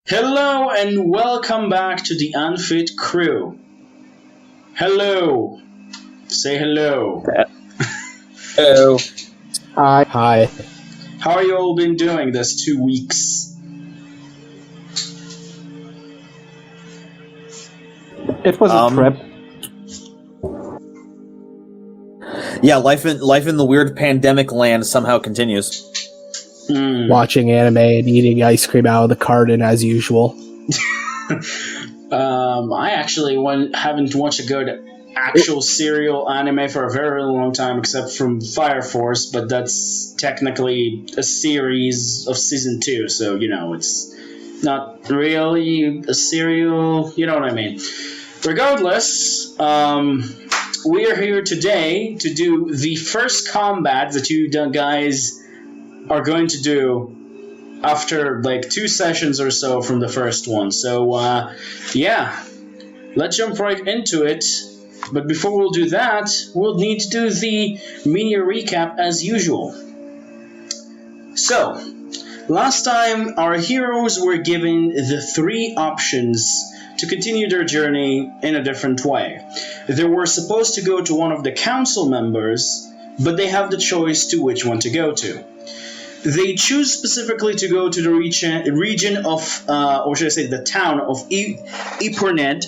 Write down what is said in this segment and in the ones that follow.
Hello and welcome back to the Unfit crew. Hello. Say hello. Hello. Hi. Hi. How are you all been doing this 2 weeks? It was a trip. Yeah, life in the weird pandemic land somehow continues. Watching anime and eating ice cream out of the carton as usual. I actually haven't watched a good actual serial anime for a very long time, except from Fire Force, but that's technically a series of season 2, so it's not really a serial, you know what I mean. Regardless, we are here today to do the first combat that you guys are going to do after like 2 sessions or so from the first one. So, yeah, let's jump right into it. But before we'll do that, we'll need to do the mini recap as usual. So, last time our heroes were given the 3 options to continue their journey in a different way. They were supposed to go to one of the council members, but they have the choice to which one to go to. They choose specifically to go to the region of, or should I say the town of Iperned,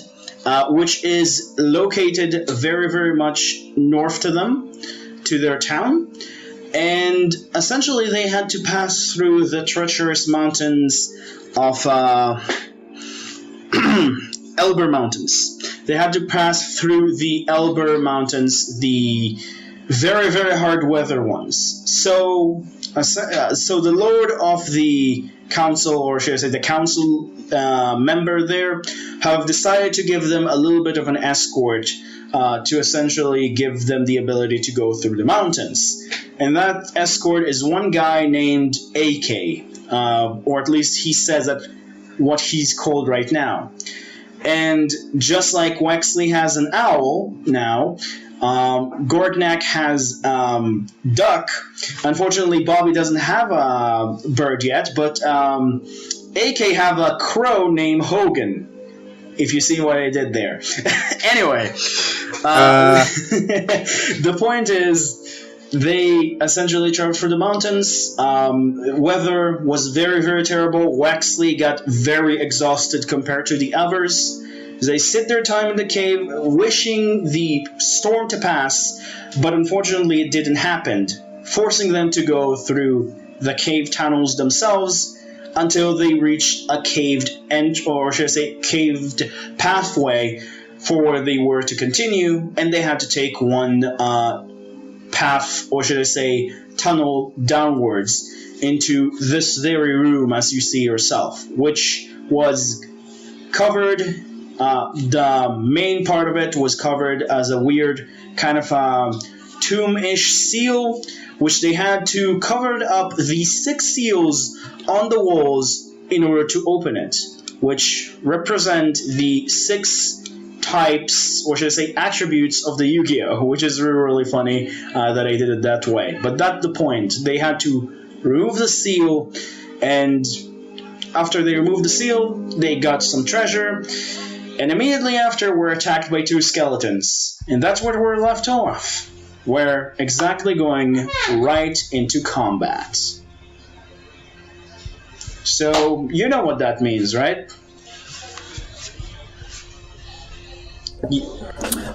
which is located very, very much north to them, to their town. And essentially they had to pass through the treacherous mountains of Elber Mountains. They had to pass through the Elber Mountains, the very, very hard weather ones. So the lord of the council, or should I say the council member there, have decided to give them a little bit of an escort to essentially give them the ability to go through the mountains. And that escort is one guy named AK, or at least he says that what he's called right now. And just like Wexley has an owl now, Gordnak has duck. Unfortunately, Bobby doesn't have a bird yet, but AK have a crow named Hogan. If you see what I did there. Anyway, the point is, they essentially traveled through the mountains. Weather was very, very terrible. Wexley got very exhausted compared to the others. They sit their time in the cave, wishing the storm to pass, but unfortunately it didn't happen, forcing them to go through the cave tunnels themselves until they reached a caved caved pathway for where they were to continue, and they had to take one path, or should I say tunnel, downwards into this very room as you see yourself, which was covered. The main part of it was covered as a weird kind of tomb-ish seal, which they had to cover up the 6 seals on the walls in order to open it, which represent the 6 types, or should I say attributes of the Yu-Gi-Oh!, which is really, really funny that I did it that way. But that's the point. They had to remove the seal, and after they removed the seal, they got some treasure, and immediately after were attacked by 2 skeletons. And that's where we're left off. We're exactly going right into combat. So, you know what that means, right?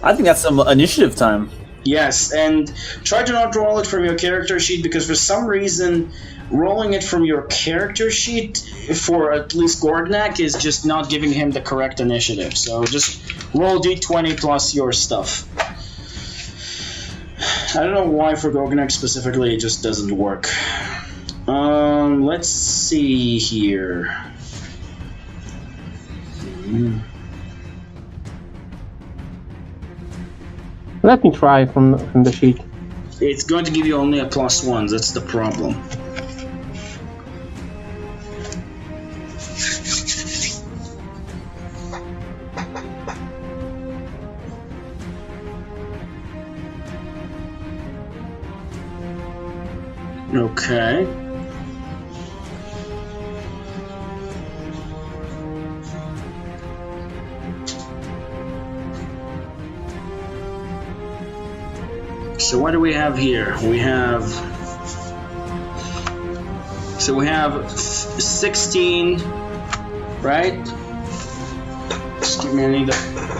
I think that's some initiative time. Yes, and try to not roll it from your character sheet, because for some reason rolling it from your character sheet for at least Gordnak is just not giving him the correct initiative. So just roll d20 plus your stuff. I don't know why for Gordnak specifically it just doesn't work. Let's see here. Let me try from the sheet. It's going to give you only a +1, that's the problem. Okay. So what do we have here? We have 16, right? Excuse me, I need a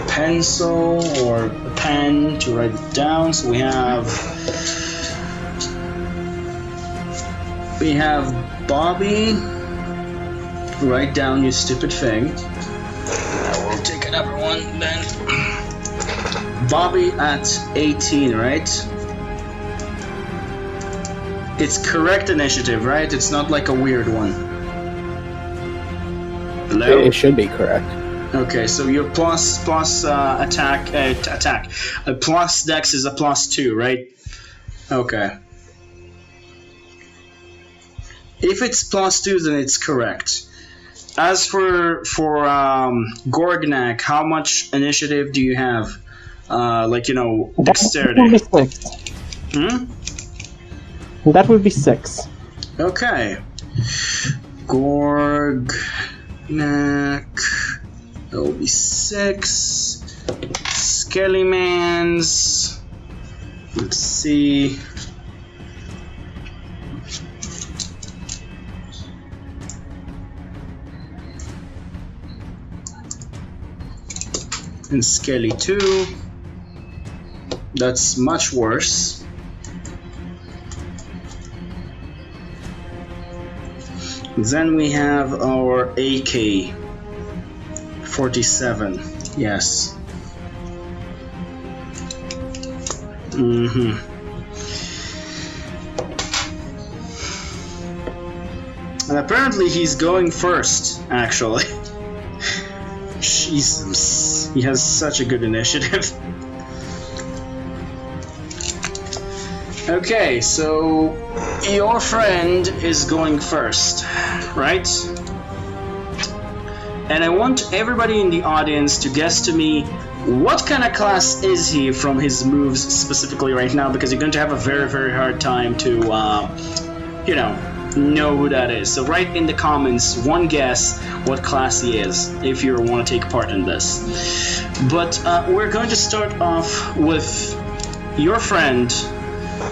pencil or a pen to write it down. So we have Bobby. Write down, you stupid thing. I will take another one then. Bobby at 18, right? It's correct initiative, right? It's not like a weird one. Hello? It should be correct. Okay, so your plus attack. Plus dex is a +2, right? Okay. If it's +2, then it's correct. As for Gorgnak, how much initiative do you have? Dexterity. That would be 6. That would be 6. Okay. Gorgnak. That will be 6. Skellimans. Let's see. And Skelly 2. That's much worse. Then we have our AK 47. Yes. And apparently he's going first, actually. Jesus. He has such a good initiative. Okay, so your friend is going first, right? And I want everybody in the audience to guess to me what kind of class is he from his moves specifically right now, because you're going to have a very, very hard time to, know who that is. So write in the comments one guess what class he is if you want to take part in this. But we're going to start off with your friend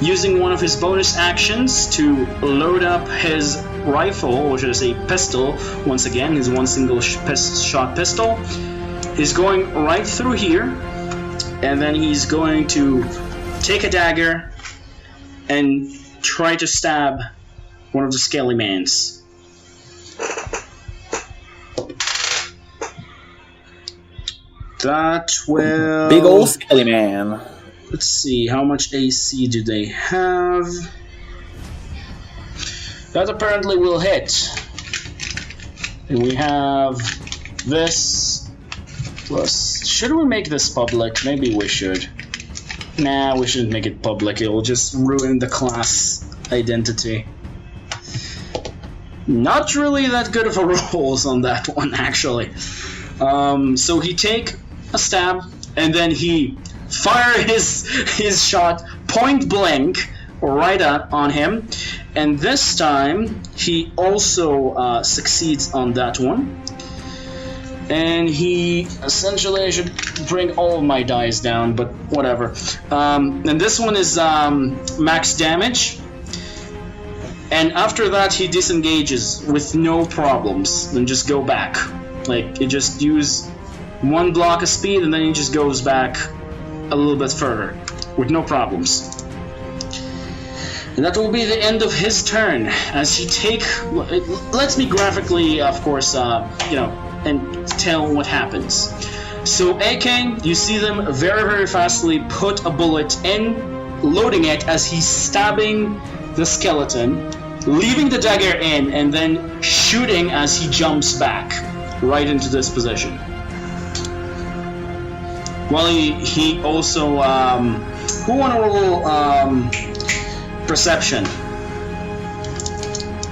using one of his bonus actions to load up his rifle, or should I say pistol, once again, his one single shot pistol. He's going right through here, and then he's going to take a dagger and try to stab one of the Skellimans. That will... Big old skelly man. Let's see, how much AC do they have? That apparently will hit. And we have this plus... Should we make this public? Maybe we should. Nah, we shouldn't make it public. It will just ruin the class identity. Not really that good of a rolls on that one, actually. So he take a stab, and then he fire his shot point blank right on him, and this time he also succeeds on that one. And he essentially, I should bring all of my dice down, but whatever. And this one is max damage. And after that, he disengages with no problems. Then just go back. Like, it just use one block of speed, and then he just goes back a little bit further with no problems. And that will be the end of his turn as he it lets me graphically, of course, and tell what happens. So AK, you see them very, very fastly put a bullet in, loading it as he's stabbing the skeleton, leaving the dagger in, and then shooting as he jumps back right into this position. Well, he also, who want to roll perception?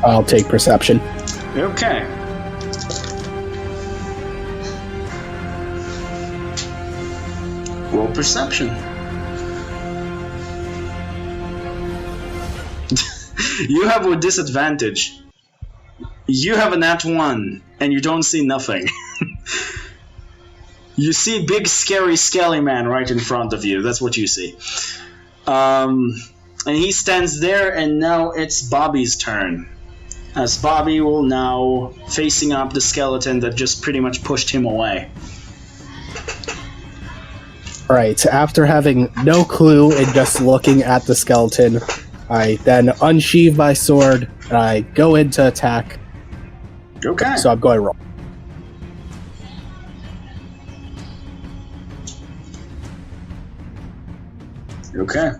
I'll take perception. Okay. Roll perception. You have a disadvantage. You have a nat 1, and you don't see nothing. You see big scary skelly man right in front of you. That's what you see. And he stands there, and now it's Bobby's turn. As Bobby will now facing up the skeleton that just pretty much pushed him away. Alright, after having no clue and just looking at the skeleton, I then unsheathe my sword, and I go into attack. Okay. So I'm going wrong. Okay.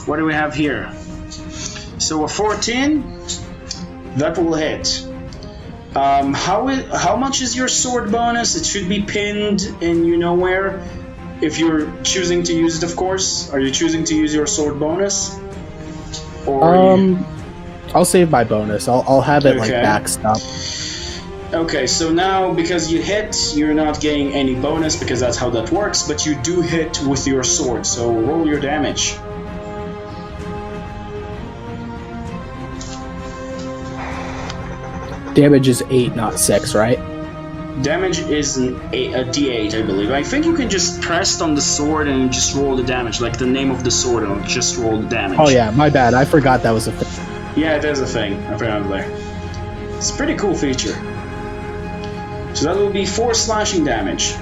What do we have here? So a 14, that will hit. How much is your sword bonus? It should be pinned in you know where. If you're choosing to use it, of course. Are you choosing to use your sword bonus? Or I'll save my bonus. I'll have it like Okay. backstop. Okay, so now because you hit, you're not getting any bonus because that's how that works, but you do hit with your sword, so roll your damage. Damage is 8, not 6, right? Damage is a d8, I believe. I think you can just press on the sword and just roll the damage, like the name of the sword, and just roll the damage. Oh yeah, my bad. I forgot that was a thing. Yeah, it is a thing, apparently. It's a pretty cool feature. So that will be 4 slashing damage.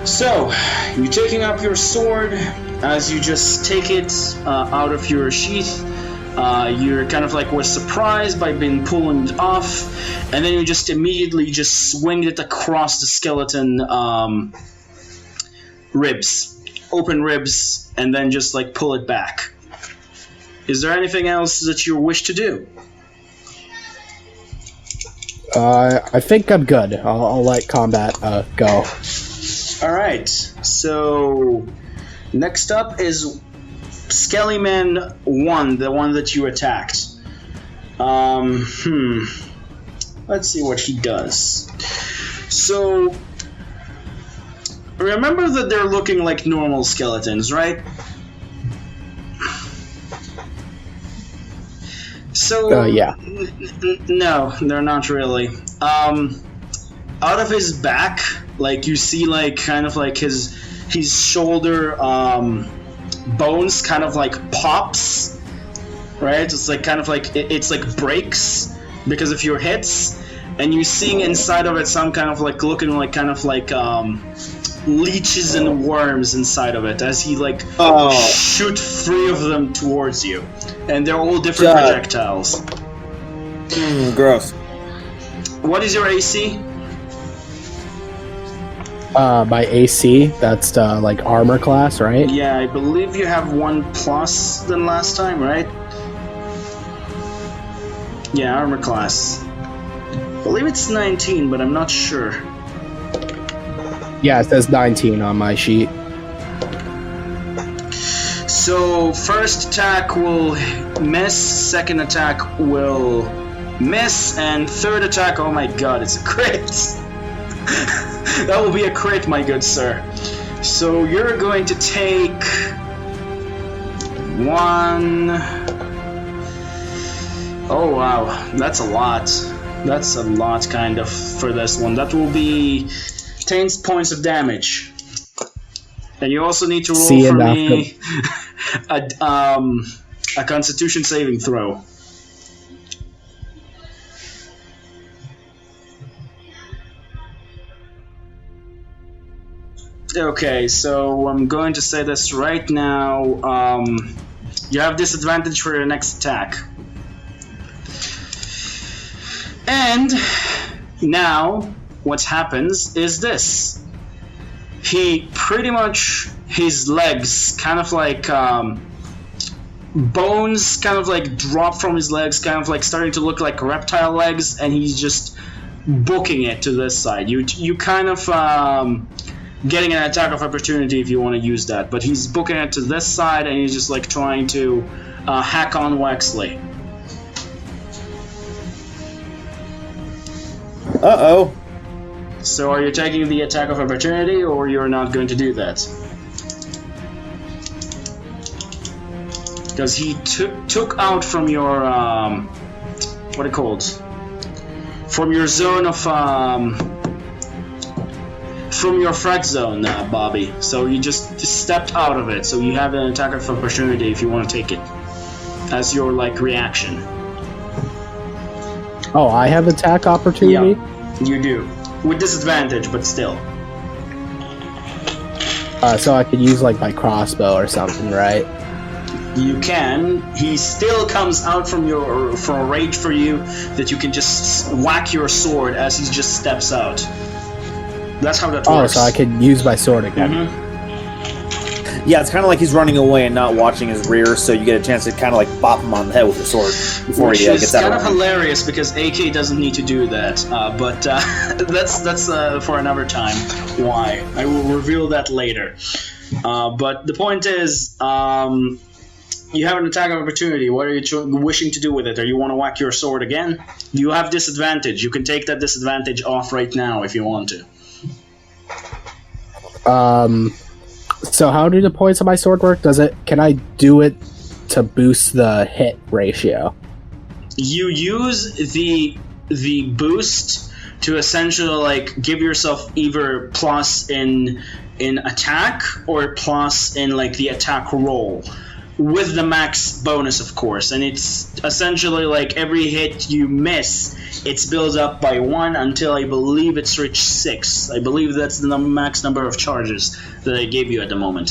So, you're taking up your sword. As you just take it out of your sheath, you're kind of like was surprised by being pulled off, and then you just immediately just swing it across the skeleton ribs, open ribs, and then just like pull it back. Is there anything else that you wish to do? I think I'm good. I'll let combat go. Alright, so next up is Skellyman 1, the one that you attacked. Let's see what he does. So, remember that they're looking like normal skeletons, right? So, Yeah. No, they're not really. Out of his back, like you see, like kind of like his shoulder bones kind of like pops, right? It's like kind of like it's like breaks because of your hits, and you seeing inside of it some kind of like looking like kind of like leeches and worms inside of it as he like shoot 3 of them towards you, and they're all different projectiles. Gross. What is your AC? My AC, that's the like armor class, right? Yeah, I believe you have 1 plus than last time, right? Yeah, armor class. I believe it's 19, but I'm not sure. Yeah, it says 19 on my sheet. So, first attack will miss, second attack will miss, and third attack, oh my god, it's a crit! That will be a crit, my good sir. So, you're going to take 1... Oh wow, that's a lot. That's a lot, kind of, for this one. That will be 10 points of damage. And you also need to roll for me a Constitution saving throw. Okay, so I'm going to say this right now. You have disadvantage for your next attack. And now what happens is this. He pretty much, his legs kind of like bones kind of like drop from his legs, kind of like starting to look like reptile legs, and he's just booking it to this side. You kind of getting an attack of opportunity if you want to use that, but he's booking it to this side, and he's just like trying to hack on Wexley. Uh-oh. So are you taking the attack of opportunity, or you're not going to do that? because he took out from your what it called, from your zone of from your frag zone, Bobby. So you just stepped out of it. So you have an attack of opportunity if you want to take it as your like reaction. Oh, I have attack opportunity? Yeah, you do. With disadvantage, but still. So I could use like my crossbow or something, right? You can. He still comes out from a rage for you that you can just whack your sword as he just steps out. That's how that works. Oh, so I could use my sword again. Mm-hmm. Yeah, it's kind of like he's running away and not watching his rear, so you get a chance to kind of like bop him on the head with your sword before he gets out. Which is kind of hilarious because AK doesn't need to do that, but that's for another time. Why? I will reveal that later. But the point is, you have an attack of opportunity. What are you wishing to do with it? Or you want to whack your sword again? You have disadvantage. You can take that disadvantage off right now if you want to. So how do the points of my sword work? Can I do it to boost the hit ratio? You use the boost to essentially like give yourself either plus in attack or plus in like the attack roll, with the max bonus, of course. And it's essentially like every hit you miss, it's built up by 1 until I believe it's reached 6. I believe that's the max number of charges that I gave you at the moment.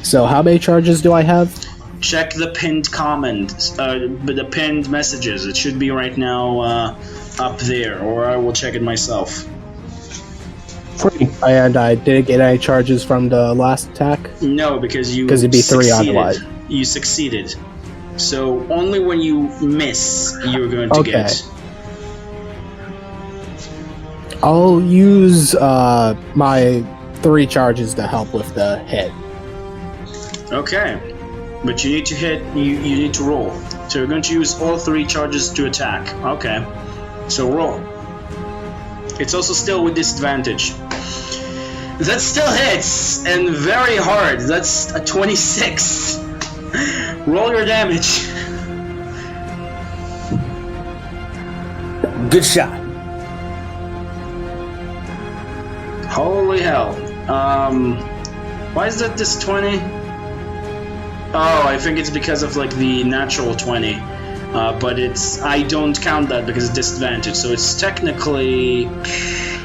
So how many charges do I have? Check the pinned comment, the pinned messages. It should be right now up there, or I will check it myself. 3. And I didn't get any charges from the last attack? No, because it'd be 3 otherwise. You succeeded. So only when you miss, you're going to get. I'll use my 3 charges to help with the hit. Okay. But you need to hit, you need to roll. So you're going to use all 3 charges to attack. Okay. So roll. It's also still with disadvantage. That still hits, and very hard. That's a 26. Roll your damage. Good shot. Holy hell. Why is that this 20? Oh, I think it's because of like the natural 20. But I don't count that because it's disadvantage, so it's technically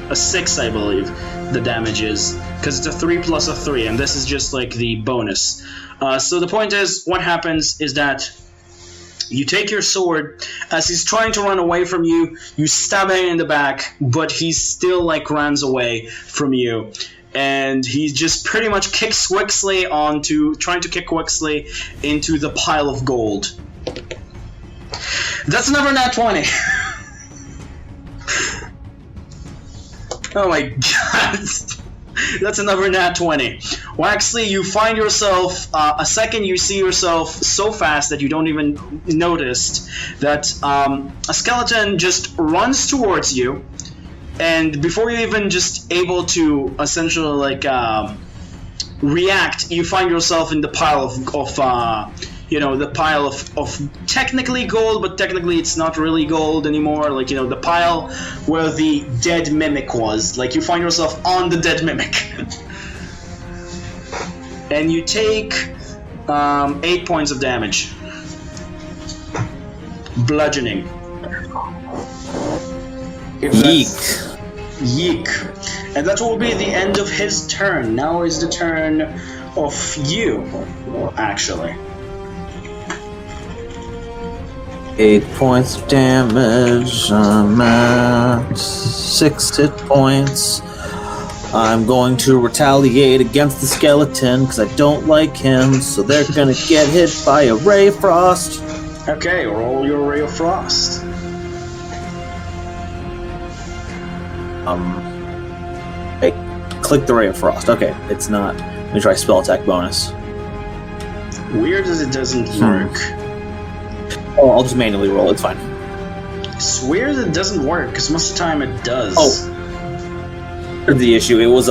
a 6, I believe, the damage is, because it's a 3 plus a 3, and this is just like the bonus. So the point is, what happens is that you take your sword, as he's trying to run away from you, you stab him in the back, but he still like runs away from you. And he just pretty much kicks Wixley trying to kick Wixley into the pile of gold. That's another nat 20. Oh my god. That's another nat 20. Waxley, you find yourself, a second you see yourself so fast that you don't even notice that a skeleton just runs towards you, and before you're even just able to essentially like react, you find yourself in the pile of the pile of technically gold, but technically it's not really gold anymore. Like, the pile where the dead mimic was. Like, you find yourself on the dead mimic. And you take 8 points of damage. Bludgeoning. Yeek. And that will be the end of his turn. Now is the turn of you, actually. 8 points of damage. I'm at 6 hit points. I'm going to retaliate against the skeleton because I don't like him, so they're gonna get hit by a ray of frost. Okay, roll your ray of frost. I click the ray of frost. Okay, it's not. Let me try spell attack bonus. Weird as it doesn't work. Oh, I'll just manually roll. It's fine. It's weird that it doesn't work, because most of the time it does. Oh. The issue, it was,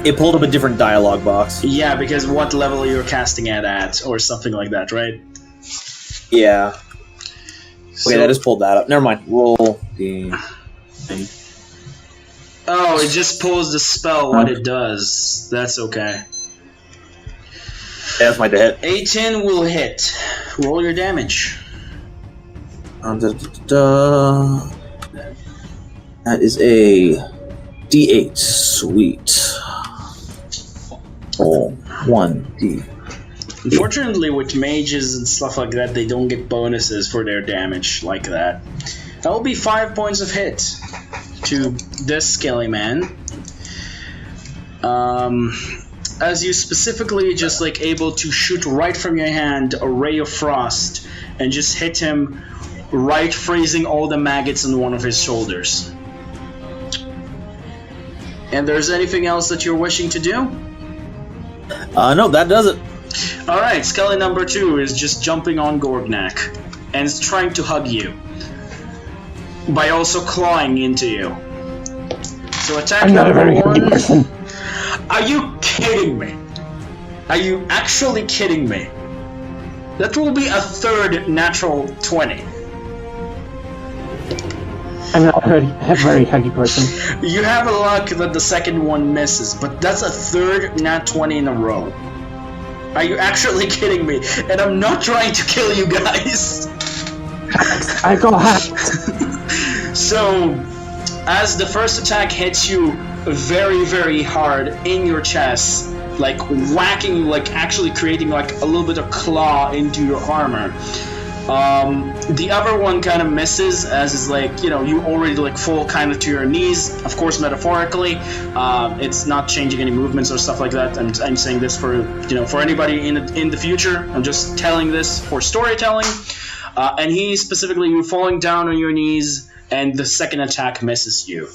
It pulled up a different dialogue box. Yeah, because what level you're casting it at, or something like that, right? Yeah. So, Okay, I just pulled that up. Never mind. Roll the thing. oh, it just pulls the spell, what it does. That's okay. Yeah, that's my hit. 18 will hit. Roll your damage. That is a D8. Sweet. Oh, 1D. Unfortunately, with mages and stuff like that, they don't get bonuses for their damage like that. That will be 5 points of hit to this skelly man. As you specifically just like able to shoot right from your hand a ray of frost and just hit him right, freezing all the maggots on one of his shoulders. And there's anything else that you're wishing to do? No, that does it. Alright, Skelly number 2 is just jumping on Gorgnak and is trying to hug you by also clawing into you. So attack I'm not a very number happy 1. person. Are you kidding me? Are you actually kidding me? That will be a third natural 20. I'm not a very happy person. You have a luck that the second one misses, but that's a third nat 20 in a row. Are you actually kidding me? And I'm not trying to kill you guys. I got hacked. So, as the first attack hits you very, very hard in your chest, like whacking, like actually creating like a little bit of claw into your armor. The other one kind of misses, as is like, you know, you already like fall kind of to your knees, of course metaphorically. It's not changing any movements or stuff like that. I'm saying this for, you know, for anybody in the future. I'm just telling this for storytelling. And he specifically, you falling down on your knees, and the second attack misses you.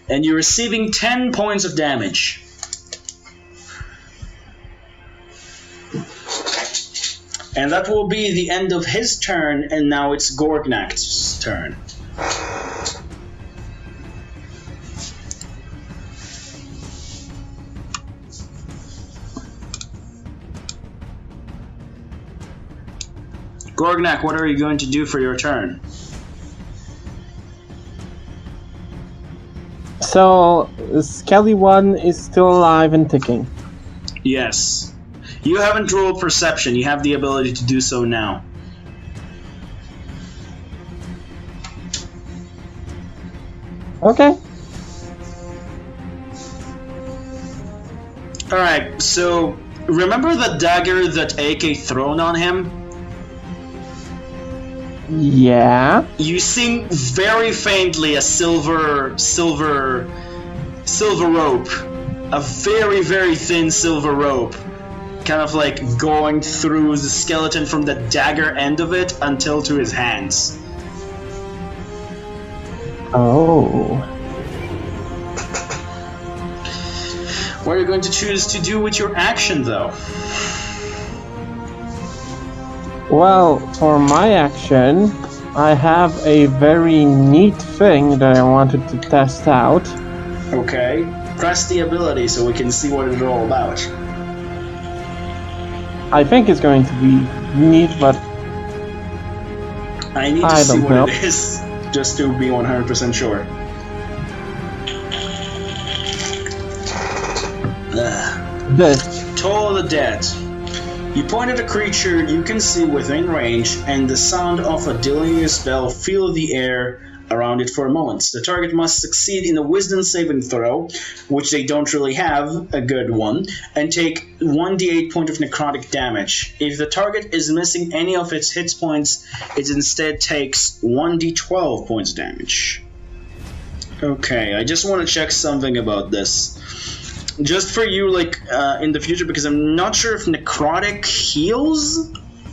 And you're receiving 10 points of damage. And that will be the end of his turn, and now it's Gorgnak's turn. Gorgnak, what are you going to do for your turn? So, Skelly 1 is still alive and ticking. Yes. You haven't rolled perception. You have the ability to do so now. Okay. Alright, so remember the dagger that AK thrown on him? Yeah. You see very faintly a silver rope. A very, very thin silver rope. Kind of like going through the skeleton from the dagger end of it until to his hands. Oh. What are you going to choose to do with your action, though? Well, for my action, I have a very neat thing that I wanted to test out. Okay. Press the ability so we can see what it's all about. I think it's going to be neat, but I need to I see don't what know. it is, just to be 100% sure. this. Toll of the Dead. You point at a creature you can see within range, and the sound of a dealing a spell fill the air around it for a moment. The target must succeed in a wisdom saving throw, which they don't really have, a good one, and take 1d8 point of necrotic damage. If the target is missing any of its hit points, it instead takes 1d12 points damage. Okay, I just want to check something about this. Just for you, like, in the future, because I'm not sure if necrotic heals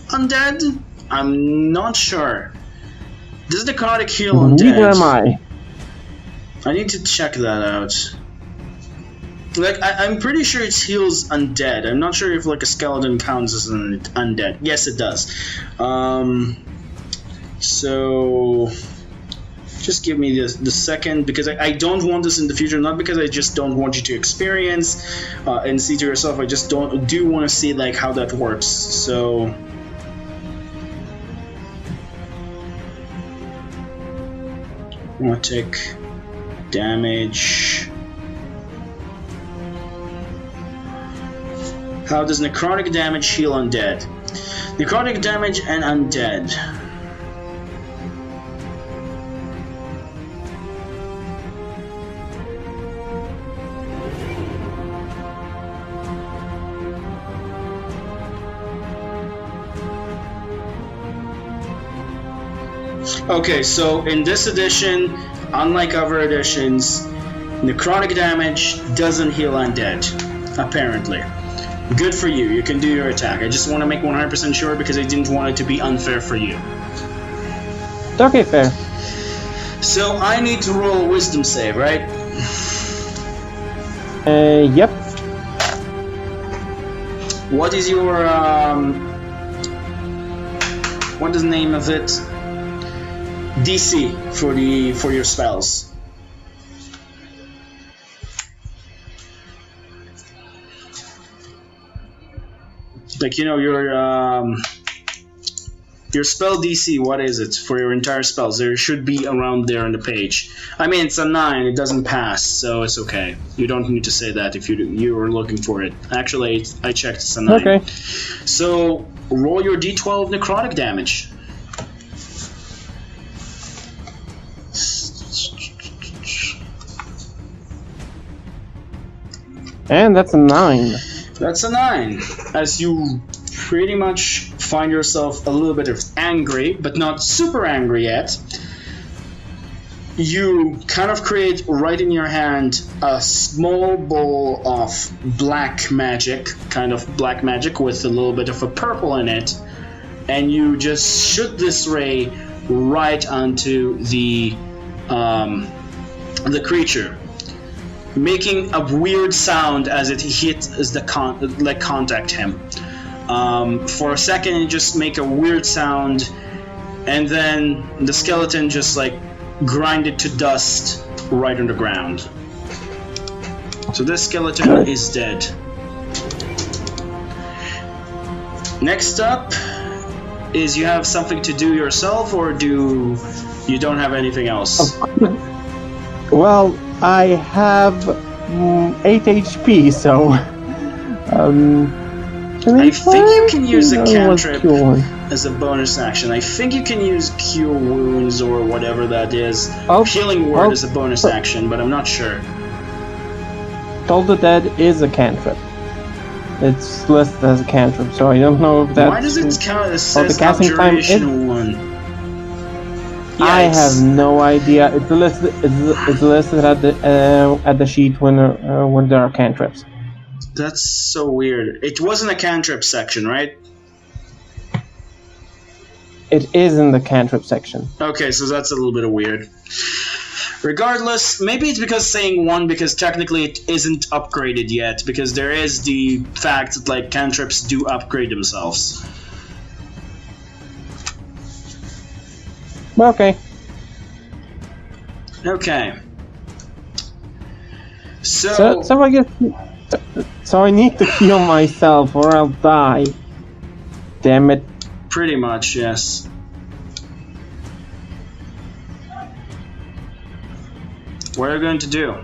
undead? I'm not sure. Does necrotic heal undead? Neither am I. I need to check that out. Like, I'm pretty sure it heals undead. I'm not sure if, like, a skeleton counts as an undead. Yes, it does. So... Just give me the second, because I don't want this in the future, not because I just don't want you to experience and see to yourself. I just do want to see like how that works. So I'm gonna take damage. How does necrotic damage heal undead? Necrotic damage and undead. Okay, so in this edition, unlike other editions, necrotic damage doesn't heal undead, apparently. Good for you, you can do your attack. I just want to make 100% sure because I didn't want it to be unfair for you. Okay, fair. So I need to roll a wisdom save, right? Yep. What is your, what is the name of it? DC for your spells. Like, you know, your spell DC, what is it for your entire spells? There should be around there on the page. I mean, it's a 9, it doesn't pass, so it's okay. You don't need to say that if you were looking for it. Actually, I checked, it's a 9. Okay. So roll your D12 necrotic damage. And that's a 9. That's a 9. As you pretty much find yourself a little bit of angry, but not super angry yet, you kind of create right in your hand a small ball of black magic, kind of black magic with a little bit of a purple in it, and you just shoot this ray right onto the creature, making a weird sound as it hits contact him. For a second, it just make a weird sound, and then the skeleton just like grinded to dust right on the ground. So this skeleton is dead. Next up is you have something to do yourself, or do you don't have anything else? Well, I have 8 HP, so I think you can use a cantrip as a bonus action. I think you can use Cure Wounds or whatever that is. Healing Word is a bonus action, but I'm not sure. Toll the Dead is a cantrip. It's listed as a cantrip, so I don't know if that's... Why does it count as the casting time is... one? Yeah, I have no idea. It's listed at the sheet when there are cantrips. That's so weird. It wasn't a cantrip section, right? It is in the cantrip section. Okay, so that's a little bit weird. Regardless, maybe it's because saying 1 because technically it isn't upgraded yet, because there is the fact that like cantrips do upgrade themselves. Okay. Okay. So I guess... So I need to heal myself or I'll die. Damn it. Pretty much, yes. What are you going to do?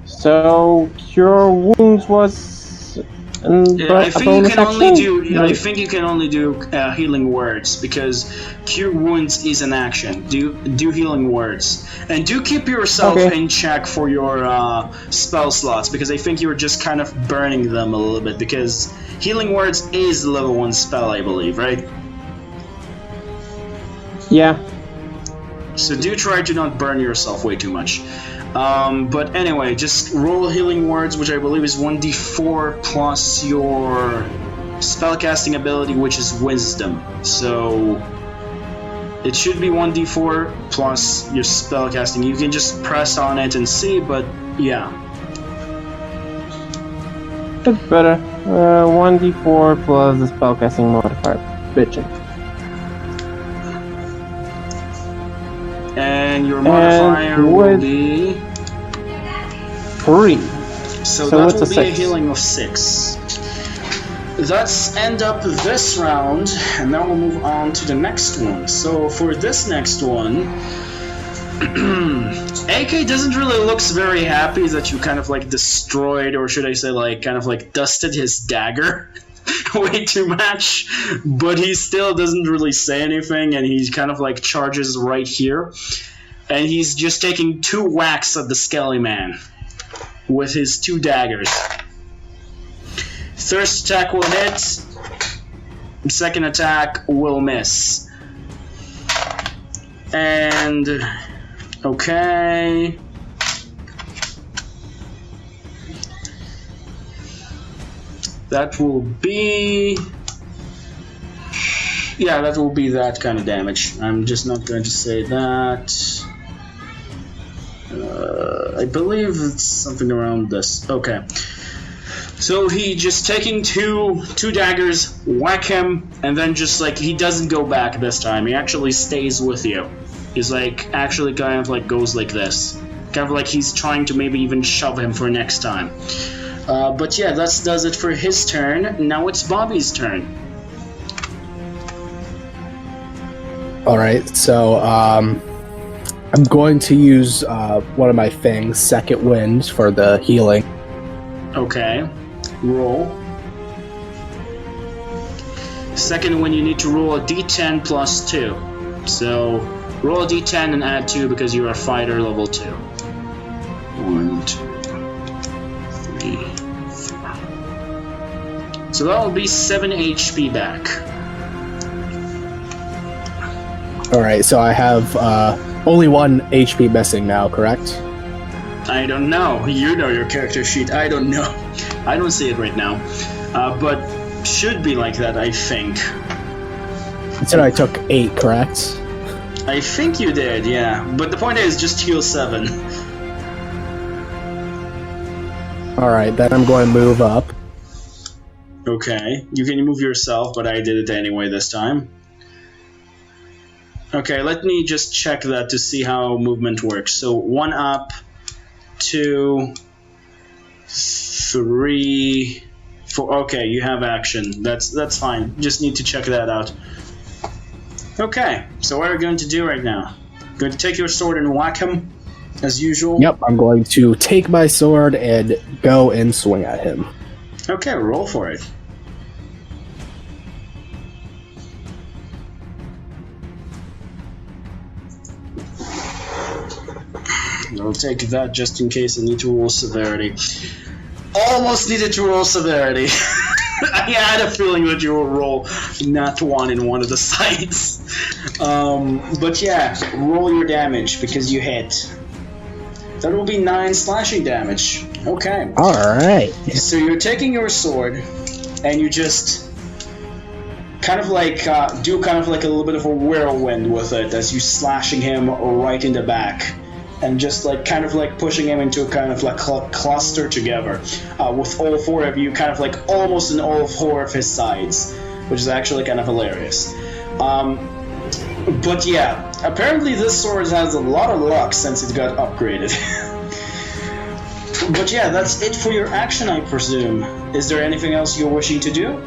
So Cure Wounds was I think you can only do healing words, because Cure Wounds is an action. Do healing words, and do keep yourself in check for your spell slots, because I think you're just kind of burning them a little bit, because healing words is level 1 spell, I believe, right? Yeah. So do try to not burn yourself way too much. But anyway, just roll healing words, which I believe is 1d4 plus your spellcasting ability, which is wisdom. So it should be 1d4 plus your spellcasting. You can just press on it and see, but yeah. It's better. 1d4 plus the spellcasting modifier. Bitchin'. And your modifier will be 3. So So that it's will a be a 6. healing of 6. Let's end up this round, and now we'll move on to the next one. So for this next one, AK doesn't really looks very happy that you kind of like destroyed, or should I say like kind of like dusted his dagger way too much, but he still doesn't really say anything, and he kind of like charges right here, and he's just taking 2 whacks at the Skelly Man with his 2 daggers. First attack will hit, second attack will miss. And okay. That will be... yeah, that will be that kind of damage. I'm just not going to say that. I believe it's something around this. Okay. So he just taking two daggers, whack him, and then just like he doesn't go back this time. He actually stays with you. He's like actually kind of like goes like this, kind of like he's trying to maybe even shove him for next time. But yeah, that does it for his turn. Now it's Bobby's turn. All right, so I'm going to use one of my things, Second Wind, for the healing. Okay. Roll. Second one, you need to roll a d10 plus 2. So roll a d10 and add 2 because you're a fighter level 2. 1, 2, 3, 4. So that will be 7 HP back. All right, so I have only 1 HP missing now, correct? I don't know. You know your character sheet. I don't know. I don't see it right now. But should be like that, I think. You said I took 8, correct? I think you did, yeah. But the point is, just heal 7. All right, then I'm going to move up. Okay. You can move yourself, but I did it anyway this time. Okay, let me just check that to see how movement works. So 1 up, 2, 3, 4. Okay, you have action. That's fine. Just need to check that out. Okay, so what are we going to do right now? Going to take your sword and whack him, as usual? Yep, I'm going to take my sword and go and swing at him. Okay, roll for it. I'll take that just in case I need to roll severity. Almost needed to roll severity. I had a feeling that you will roll not 1 in one of the sides. But yeah, roll your damage because you hit. That will be 9 slashing damage. Okay. Alright. So you're taking your sword and you just kind of like do kind of like a little bit of a whirlwind with it as you slashing him right in the back. And just like kind of like pushing him into a kind of like cluster together with all 4 of you kind of like almost in all 4 of his sides, which is actually kind of hilarious. But yeah, apparently this sword has a lot of luck since it got upgraded. But yeah, that's it for your action, I presume. Is there anything else you're wishing to do?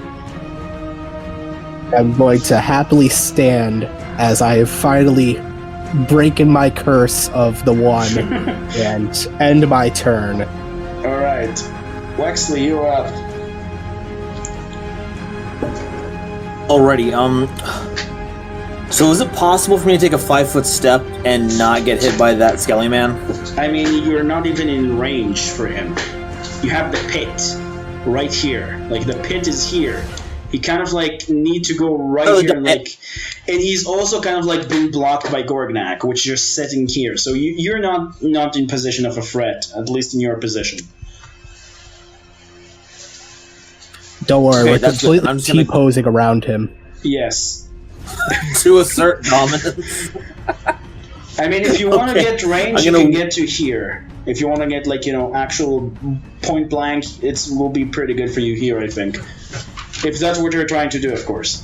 I'm going to happily stand as I have finally breaking my curse of the 1 and end my turn. Alright. Wexley, you're up. Alrighty, so is it possible for me to take a 5-foot step and not get hit by that Skelly Man? I mean, you're not even in range for him. You have the pit right here. Like, the pit is here. He kind of like need to go right here, like, and he's also kind of like been blocked by Gorgnak, which you're sitting here. So you're not in position of a threat, at least in your position. Don't worry, Okay, we're that's good. completely I'm just gonna- T-posing around him. Yes. To assert dominance. I mean, if you want to get range, you gonna- can get to here. If you want to get, like, you know, actual point blank, it will be pretty good for you here, I think. If that's what you're trying to do, of course.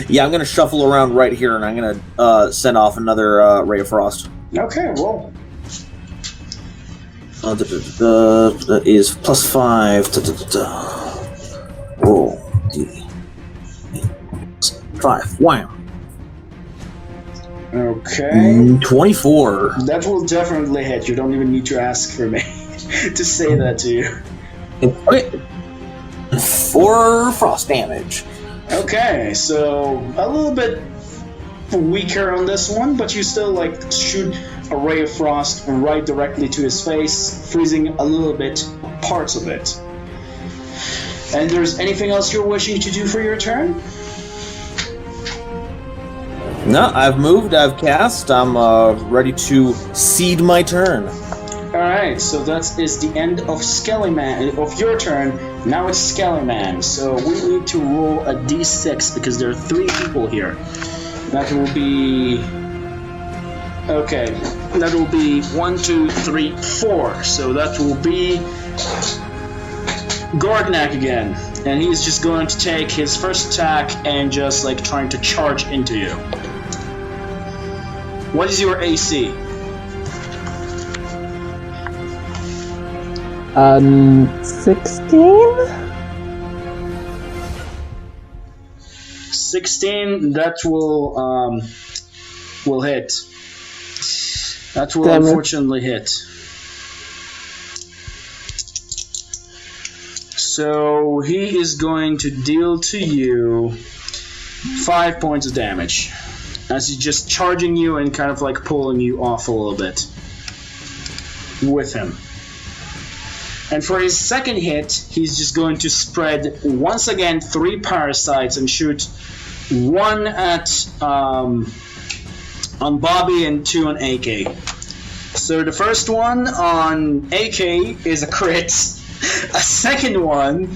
Yeah, I'm gonna shuffle around right here, and I'm gonna send off another Ray of Frost. Okay, roll. That is +5. Roll. 5. Wow. Okay. 24. That will definitely hit. You don't even need to ask for me to say that to you. Okay. 4 frost damage. Okay, so a little bit weaker on this one, but you still like shoot a ray of frost right directly to his face, freezing a little bit parts of it. And there's anything else you're wishing to do for your turn? No, I've moved, I've cast, I'm ready to cede my turn. Alright, so that is the end of Skellyman, of your turn. Now it's Skellyman, so we need to roll a d6 because there are 3 people here. That will be... Okay, that will be 1, 2, 3, 4. So that will be Gorgnak again. And he's just going to take his first attack and just like trying to charge into you. What is your AC? 16? 16, that will hit. That will Damn it. unfortunately hit. So he is going to deal to you 5 points of damage. As he's just charging you and kind of like pulling you off a little bit with him. And for his second hit, he's just going to spread once again 3 parasites and shoot 1 at on Bobby and 2 on AK. So the first one on AK is a crit. A second one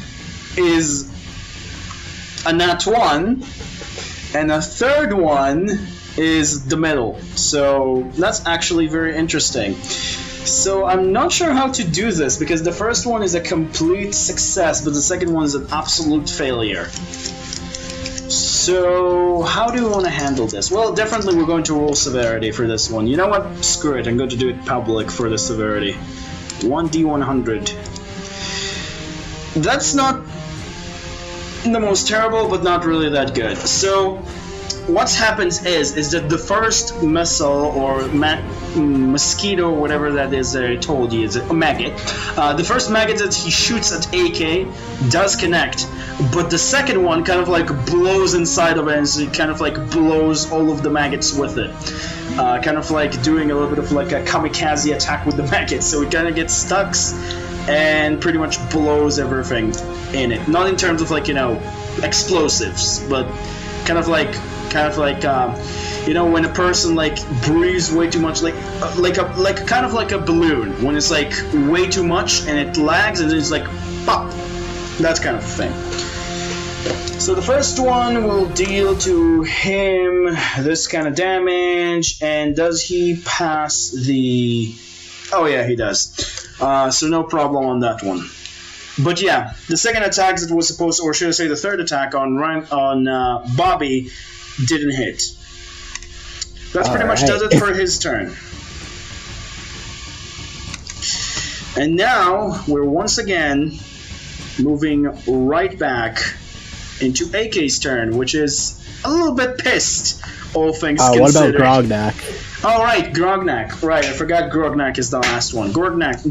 is a nat 1. And a third one is the middle. So that's actually very interesting. So I'm not sure how to do this because the first one is a complete success, but the second one is an absolute failure. So how do we want to handle this? Well, definitely we're going to roll severity for this one. You know what? Screw it. I'm going to do it public for the severity. 1d100. That's not the most terrible, but not really that good. So what happens is that the first missile or mosquito, whatever that is that I told you, is a maggot. The first maggot that he shoots at AK does connect, but the second one kind of like blows inside of it, and so it kind of like blows all of the maggots with it. Kind of like doing a little bit of like a kamikaze attack with the maggots, so it kind of gets stuck and pretty much blows everything in it. Not in terms of like, you know, explosives, but kind of like you know, when a person like breathes way too much, like kind of like a balloon, when it's like way too much and it lags and it's like pop, that kind of thing. So the first one will deal to him this kind of damage, and does he pass the... Oh yeah, he does. So no problem on that one. But yeah, the second attack that was supposed, or should I say the third attack on Bobby didn't hit. That's pretty much does it for his turn. And now we're once again moving right back into AK's turn, which is a little bit pissed, all things considered. What about Grognak? Oh, right, Grognak. Right, I forgot Grognak is the last one. Gorgnak,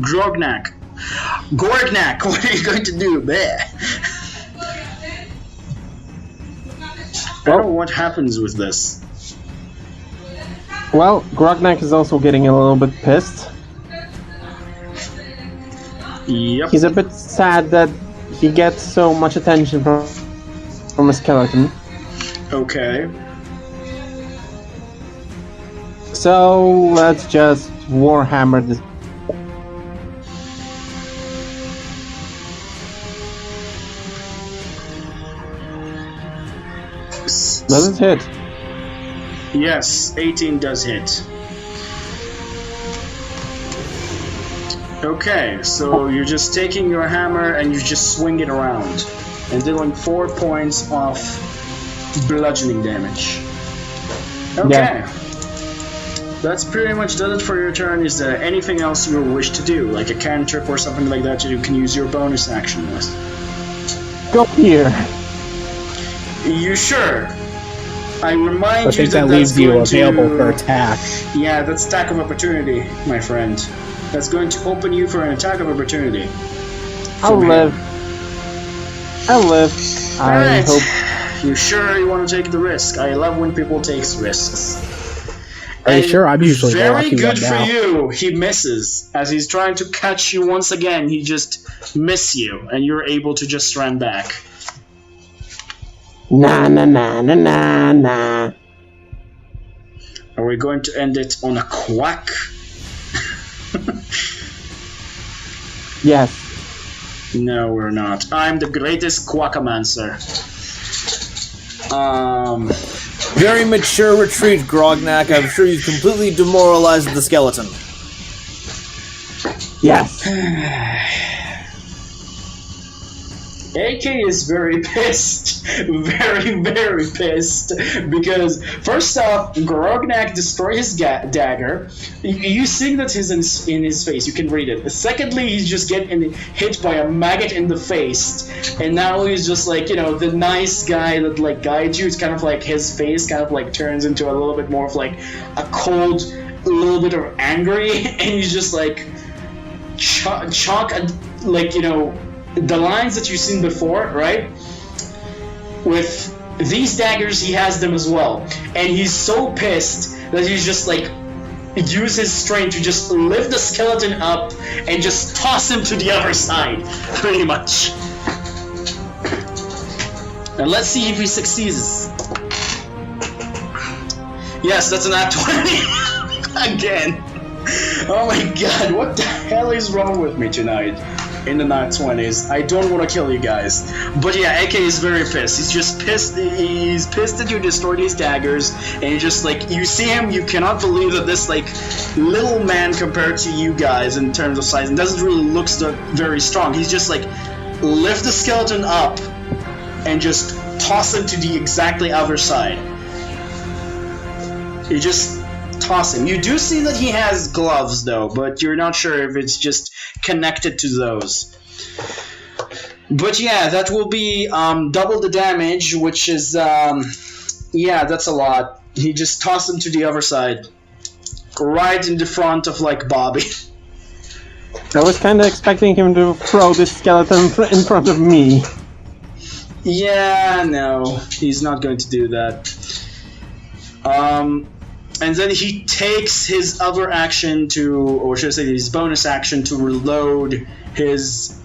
what are you going to do? Bleh. I don't know what happens with this. Well, Grognak is also getting a little bit pissed. Yep. He's a bit sad that he gets so much attention from a skeleton. Okay. So let's just Warhammer this. Does it hit? Yes, 18 does hit. Okay, so you're just taking your hammer and you just swing it around and dealing 4 points of bludgeoning damage. Okay. Yeah. That's pretty much does it for your turn. Is there anything else you wish to do? Like a cantrip or something like that you can use your bonus action with? Go here. You sure? I remind I you think that that leaves that's you going available to... for attack. Yeah, that's attack of opportunity, my friend. That's going to open you for an attack of opportunity. I'll live. I Alright. hope. You sure you want to take the risk? I love when people take risks. Are you sure? I'm usually the very lucky good one for now. you. He misses as he's trying to catch you once again. He just miss you, and you're able to just run back. Nah. Are we going to end it on a quack? Yes. No, we're not. I'm the greatest quackomancer. Very mature retreat, Grognak. I'm sure you've completely demoralized the skeleton. Yes. AK is very pissed. Very, very pissed. Because, first off, Grognak destroyed his dagger. You see that he's in his face. You can read it. Secondly, he's just getting hit by a maggot in the face. And now he's just like, the nice guy that, like, guides you. It's kind of like his face kind of, like, turns into a little bit more of, like, a cold, a little bit of angry. And he's just, like, the lines that you've seen before, right? With these daggers, he has them as well. And he's so pissed that he's just like, use his strength to just lift the skeleton up and just toss him to the other side, pretty much. And let's see if he succeeds. Yes, that's an nat 20 again. Oh my god, what the hell is wrong with me tonight? In the nat 20s. I don't want to kill you guys. But yeah, AK is very pissed. He's just pissed. He's pissed that you destroyed his daggers. And you just like, you see him, you cannot believe that this like little man compared to you guys in terms of size and doesn't really look very strong. He's just like, lift the skeleton up and just toss him to the exactly other side. You just toss him. You do see that he has gloves though, but you're not sure if it's just connected to those. But yeah, that will be double the damage, which is yeah, that's a lot. He just tossed him to the other side, right in the front of like Bobby. I was kind of expecting him to throw this skeleton in front of me. Yeah, no, he's not going to do that. And then he takes his other action or should I say his bonus action to reload his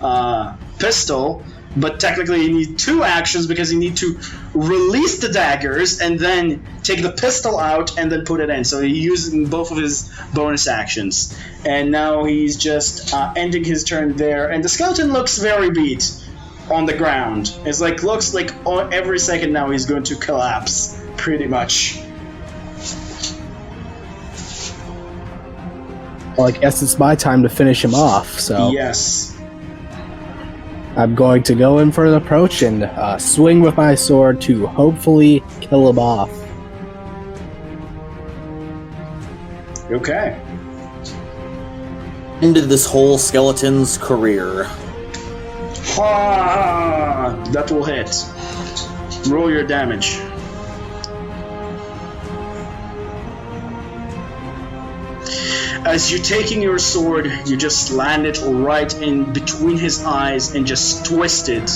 pistol, but technically he needs two actions because he needs to release the daggers and then take the pistol out and then put it in. So he's using both of his bonus actions. And now he's just ending his turn there, and the skeleton looks very beat on the ground. It's like, looks like every second now he's going to collapse, pretty much. Well, I guess it's my time to finish him off, so... Yes. I'm going to go in for an approach and swing with my sword to hopefully kill him off. Okay. Ended this whole skeleton's career. Ha! That will hit. Roll your damage. As you're taking your sword, you just land it right in between his eyes and just twist it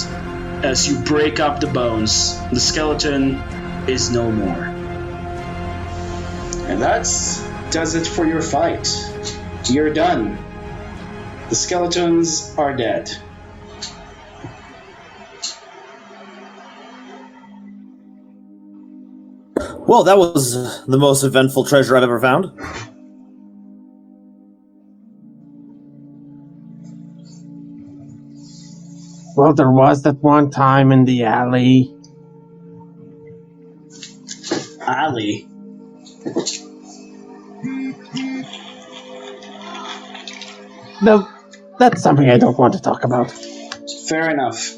as you break up the bones. The skeleton is no more. And that does it for your fight. You're done. The skeletons are dead. Well, that was the most eventful treasure I've ever found. Well, there was that one time in the alley. Ali. No, that's something I don't want to talk about. Fair enough.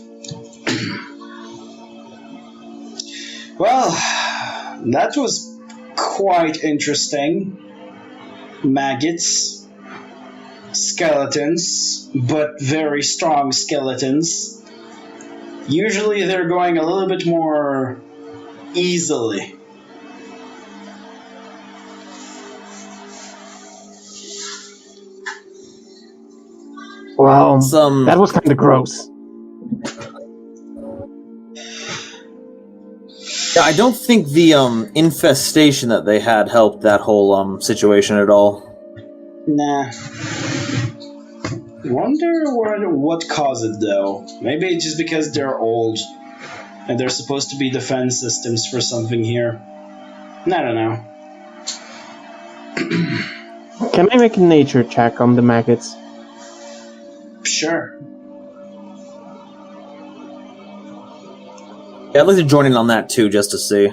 Well, that was quite interesting. Maggots, skeletons, but very strong skeletons. Usually they're going a little bit more easily. Well, that was kind of gross. Yeah, I don't think the infestation that they had helped that whole situation at all. Nah. Wonder what caused it though. Maybe it's just because they're old and there's supposed to be defense systems for something here. I don't know. Can I make a nature check on the maggots? Sure. Yeah, I'd like to join in on that too, just to see.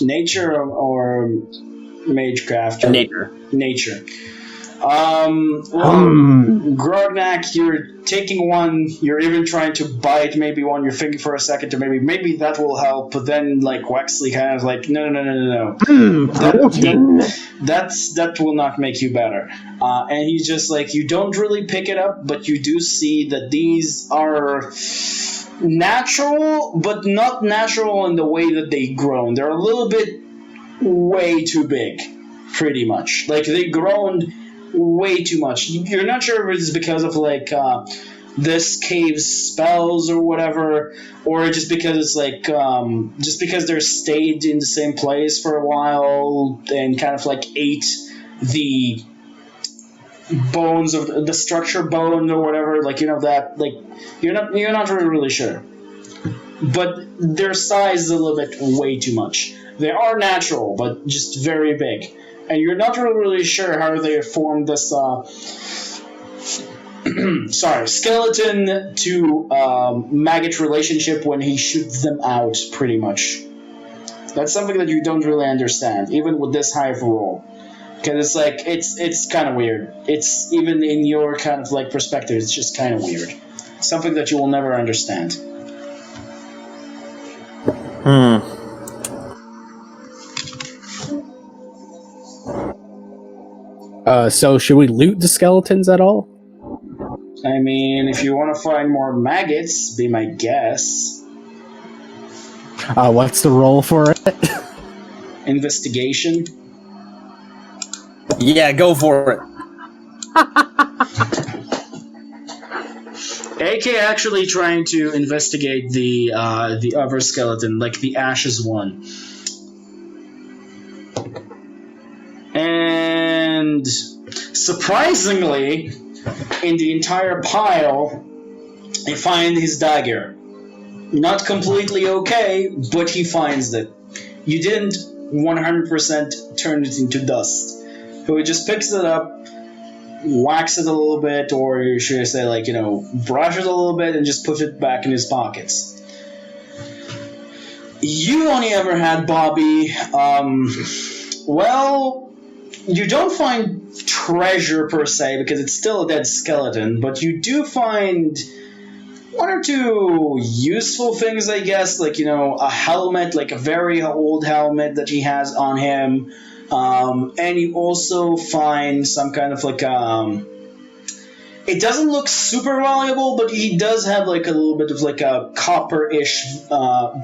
Nature or magecraft? Nature. Nature. Grognak, you're taking one, you're even trying to bite maybe one, you're thinking for a second to maybe that will help, but then like Wexley kind of like, no. That will not make you better. And he's just like, you don't really pick it up, but you do see that these are natural, but not natural in the way that they grown. They're a little bit way too big, pretty much. Like they grown way too much. You're not sure if it's because of like this cave's spells or whatever, or just because it's like just because they're stayed in the same place for a while and kind of like ate the bones of the structure bone or whatever, like that, like you're not really sure. But their size is a little bit way too much. They are natural, but just very big. And you're not really sure how they formed this skeleton to maggot relationship when he shoots them out, pretty much. That's something that you don't really understand, even with this high of a roll. Because it's like, it's kind of weird. It's, even in your kind of like perspective, it's just kind of weird. Something that you will never understand. So should we loot the skeletons at all? I mean, if you want to find more maggots, be my guess. What's the roll for it? Investigation. Yeah, go for it. AK actually trying to investigate the other skeleton, like the ashes one. And surprisingly, in the entire pile, they find his dagger. Not completely okay, but he finds it. You didn't 100% turn it into dust. So he just picks it up, whacks it a little bit, or should I say, like, brush it a little bit and just puts it back in his pockets. You only ever had Bobby, well, you don't find treasure per se because it's still a dead skeleton, but you do find one or two useful things, I guess, like, a helmet, like a very old helmet that he has on him, and you also find some kind of like, it doesn't look super valuable, but he does have like a little bit of like a copper-ish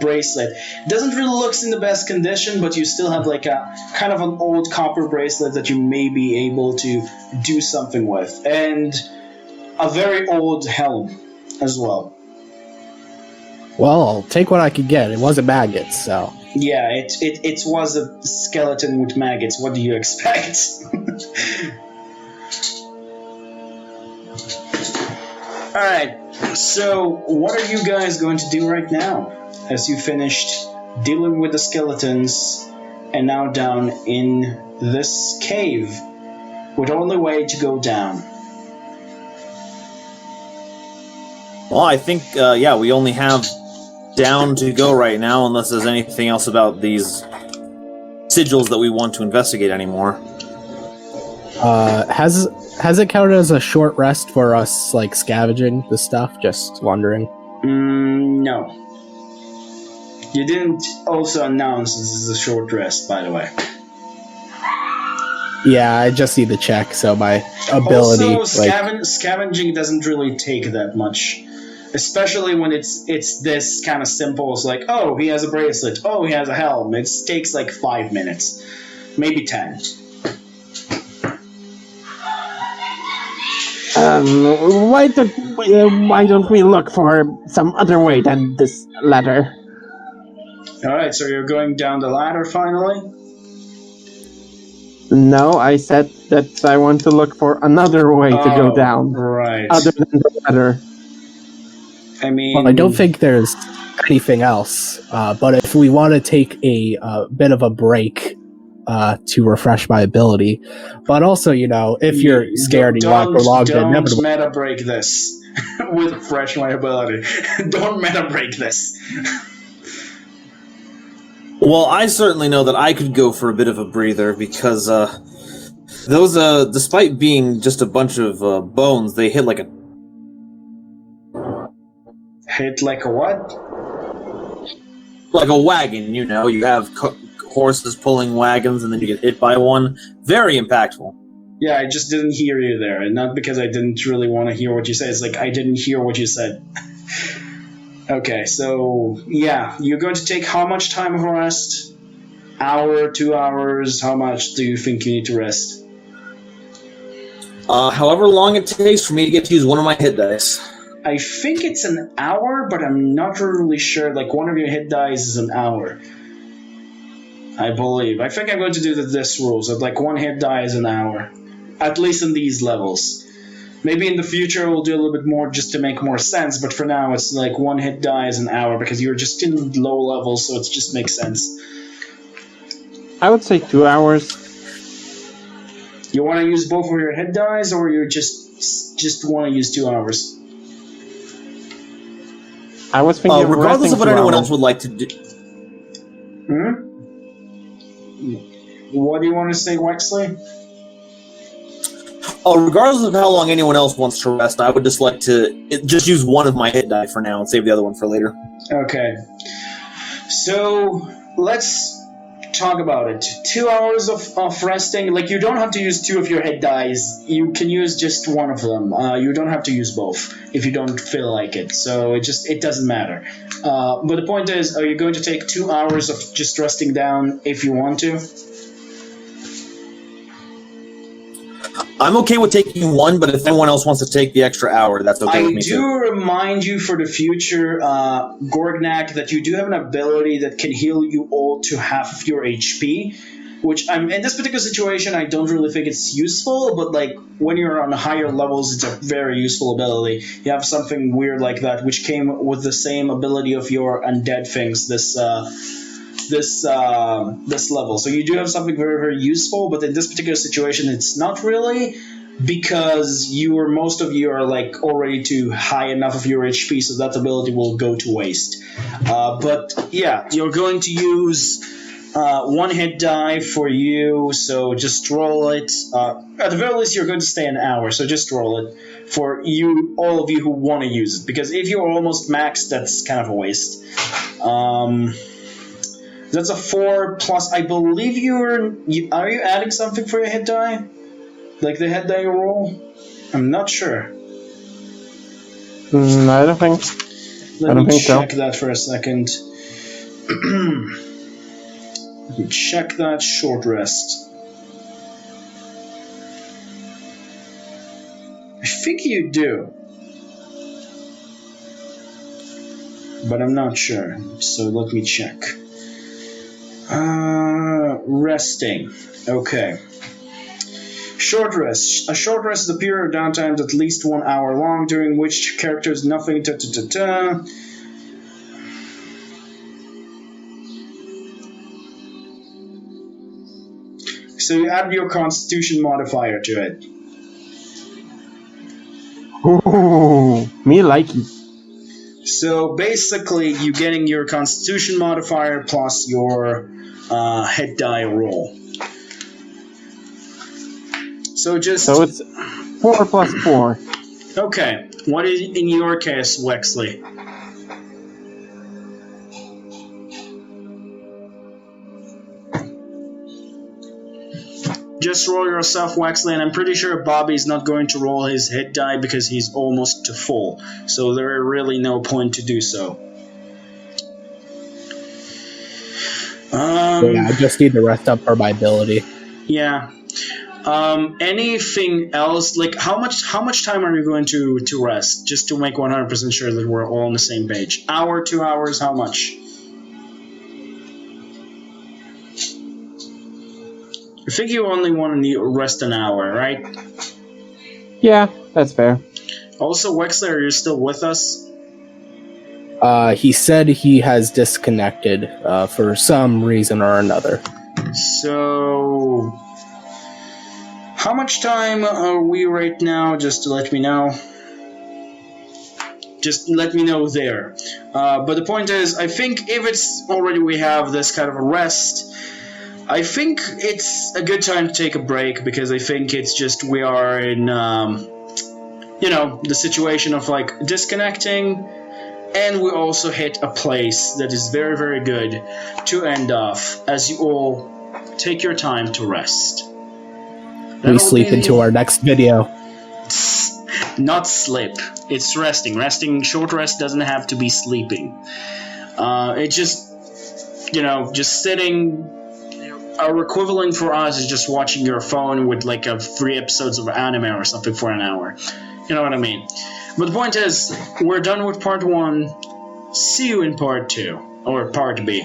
bracelet. It doesn't really look in the best condition, but you still have like a kind of an old copper bracelet that you may be able to do something with, and a very old helm as well. Well, I'll take what I could get. It wasn't maggots, so... Yeah, it was a skeleton with maggots. What do you expect? Alright, so what are you guys going to do right now? As you finished dealing with the skeletons and now down in this cave with only way to go down. Well, I think, we only have down to go right now, unless there's anything else about these sigils that we want to investigate anymore. Has it counted as a short rest for us, like, scavenging the stuff? Just wondering. No. You didn't also announce this is a short rest, by the way. Yeah, I just need to check, so my ability... Also, scavenging doesn't really take that much. Especially when it's this kind of simple. It's like, oh, he has a bracelet. Oh, he has a helm. It takes like 5 minutes. Maybe 10. Why don't we look for some other way than this ladder? Alright, so you're going down the ladder finally? No, I said that I want to look for another way to go down. Right. Other than the ladder. I mean... Well, I don't think there's anything else, but if we want to take a bit of a break to refresh my ability, but also, if you're scared and you want prolonged inevitable... Don't meta break this with refresh my ability. Don't meta break this. Well, I certainly know that I could go for a bit of a breather, because those, despite being just a bunch of bones, they hit like a... Hit like a what? Like a wagon, you have horses pulling wagons and then you get hit by one. Very impactful. Yeah, I just didn't hear you there, and not because I didn't really want to hear what you said. It's like I didn't hear what you said. Okay, so yeah, you're going to take how much time of rest? Hour, 2 hours? How much do you think you need to rest? However long it takes for me to get to use one of my hit dice. I think it's an hour, but I'm not really sure. Like, one of your hit dice is an hour. I believe. I think I'm going to do this rule, so like one hit die is an hour. At least in these levels. Maybe in the future we'll do a little bit more just to make more sense, but for now it's like one hit die is an hour, because you're just in low levels, so it just makes sense. I would say 2 hours. You want to use both of your hit dies, or you just want to use 2 hours? I was thinking of regardless of what anyone else would like to do. What do you want to say, Wexley? Regardless of how long anyone else wants to rest, I would just like to just use one of my hit die for now and save the other one for later. Okay. So, let's talk about it. 2 hours of resting. Like, you don't have to use 2 of your hit dies. You can use just one of them. You don't have to use both if you don't feel like it. So, it doesn't matter. But the point is, are you going to take 2 hours of just resting down if you want to? I'm okay with taking one, but if anyone else wants to take the extra hour, that's okay with me too. I do remind you for the future, Gorgnak, that you do have an ability that can heal you all to half of your HP, which in this particular situation, I don't really think it's useful, but like when you're on higher levels, it's a very useful ability. You have something weird like that, which came with the same ability of your undead things, this level. So you do have something very, very useful, but in this particular situation, it's not really, because most of you are like already to high enough of your HP, so that ability will go to waste. But yeah, you're going to use one hit die for you, so just roll it. At the very least, you're going to stay an hour, so just roll it for you, all of you who want to use it, because if you're almost maxed, that's kind of a waste. That's a 4 plus. I believe are you adding something for your hit die? Like the hit die you roll? I'm not sure. I don't think. Let me check that for a second. Let me check that short rest. I think you do, but I'm not sure. So let me check. Resting. Okay. Short rest. A short rest is a period of downtime that's at least 1 hour long, during which characters nothing So you add your constitution modifier to it. Ooh, me like it. So basically, you're getting your constitution modifier plus your hit die roll. So it's 4 plus 4. Okay. What is in your case, Wexley? just roll yourself, Wexley, and I'm pretty sure Bobby's not going to roll his hit die because he's almost to full. So there is really no point to do so. Yeah, I just need to rest up for my ability. Yeah. Anything else? Like, how much time are you going to rest? Just to make 100% sure that we're all on the same page. Hour, 2 hours, how much? I think you only want to rest an hour, right? Yeah, that's fair. Also, Wexler, are you still with us? He said he has disconnected for some reason or another. So, how much time are we right now? Just to let me know. Just let me know there. But the point is, I think if it's already we have this kind of a rest, I think it's a good time to take a break because I think it's just we are in, the situation of like disconnecting, and we also hit a place that is very, very good to end off as you all take your time to rest. We sleep into our next video. Not sleep. It's resting. Short rest doesn't have to be sleeping. It just, just sitting. Our equivalent for us is just watching your phone with like 3 episodes of anime or something for an hour. You know what I mean? But the point is, we're done with part 1. See you in part 2. Or part B.